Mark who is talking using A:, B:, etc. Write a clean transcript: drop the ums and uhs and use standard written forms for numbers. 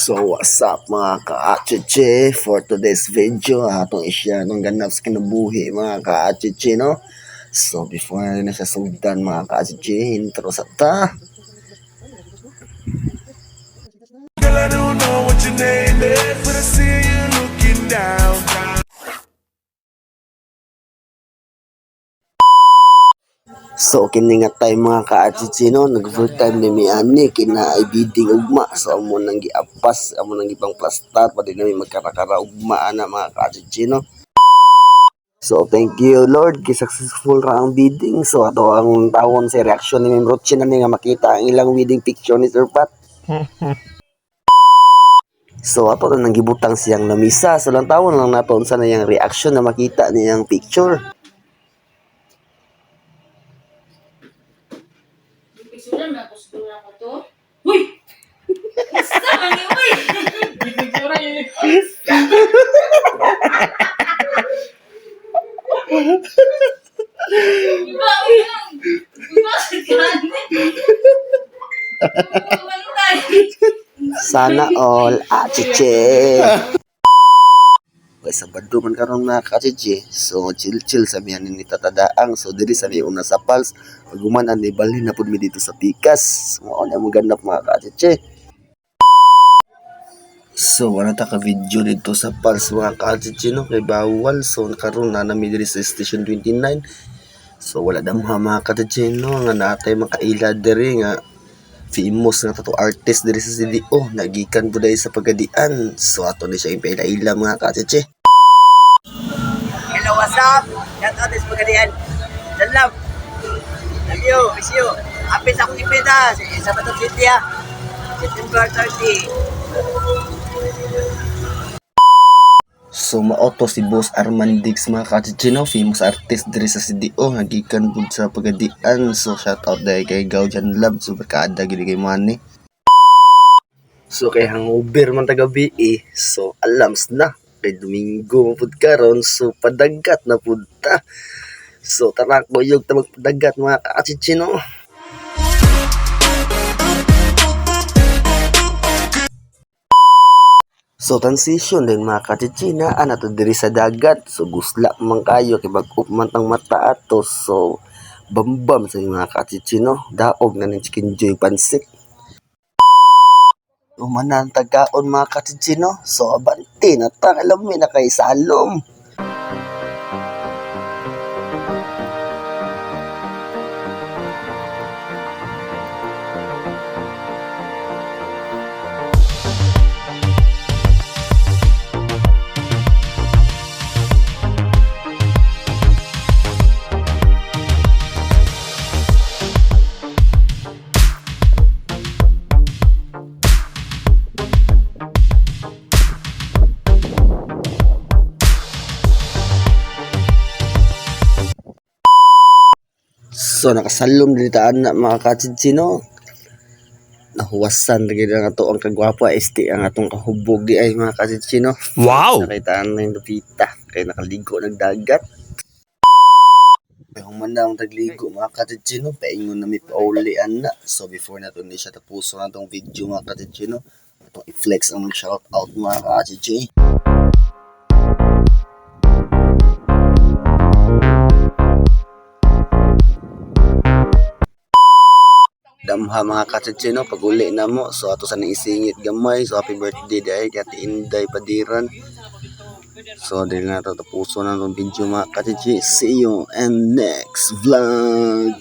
A: So what's up mga ka-achiche, for today's video atong isya nung ganap sa kinabuhi mga ka-achiche, no? So before na siya sugdan mga ka-achiche, intro sa ta.
B: Girl, I don't know what your name is, but I see you looking down.
A: So kini nga tayo mga ka-achiche, no? Nag-full time ni Miani kina ay bidding ugma. So amo nang giapas, amo nang gipang plastar pati na magkarakara ugma ana mga ka-achiche, no? So thank you Lord, kay successful ra ang bidding. So ato ang tawon sa reaction ni Ma'am Roche na nga makita ang ilang wedding picture ni Sir Pat. So ato na nang gibutang siyang lamisa. So lang tawon lang naton sa niyang reaction na makita niyang picture.
C: Picturean na siguro ako to. Uy! Basta kami, uy! Picturean yun. Iba, iba sa kanin. Kumantay.
A: Sana all achiche. Kay Sabado man karon na ka-achiche. So chill sa miyan ni tatadaang. So diri sa mi una sa Pals, paguman ang nibalhin na pud mi dito sa Pikas. Mao na mo ganap mga ka-achiche. So wala ta ka video dito sa Pals mga ka-achiche, no? Kay bawal. So karon na nami diri sa Station 29. So wala na mga ka-achiche, no? Nga natay makaila diri nga famous nga tattoo artist diri sa CDO, nagikan pud sa Pagadian. So ato ni siya ipaila mga ka-achiche.
D: Hello, what's up? Shout out is Pagadian. One love. Love you, miss you. Happy sa akong ipita sa Baton City, September 30.
A: So maoto si Boss Armandix mga ka-achiche, no? Famous artist diri sa CDO, nagikan pud sa Pagadian. So shout out dai kay Gaujan Love, super kaada gid kay Manny. So kay hangover man tagabi so alams na kay Domingo pud karon, so padagat na pud ta. So tara kuyog ta magpadagat mga ka-achiche, no? So transition din mga ka-achiche na to diri sa dagat. So gusla man kayo kay bag-up man tang mata ato. So bambam sa mga ka-achiche, no? Daog na ng chicken joy pansit. Umanan tagaon mga ka-achiche, no? So abante na ta, alam mi na kay salom. So nakasalom dito na mga ka-achiche, no? Nahuwasan lagi na nga to ang kagwapa ang atong kahubog di ay mga ka-achiche, no?
B: Wow!
A: Nakaitaan na yung lupita kay nakaligo nagdagat. Kaya human na ang tagligo mga ka-achiche, no? Paingon na may paulian na. So before na to ni siya tapuso na tong video mga ka-achiche, no? Itong i-flex ang shout out mga ka-achiche. Damha mga ka-achiche, no? Pag uli na mo, so ato sa naisingit gamay. So happy birthday dahil kati Inday Padiran. So dahil na ito tapuso na itong video mga ka-achiche. See you in next vlog.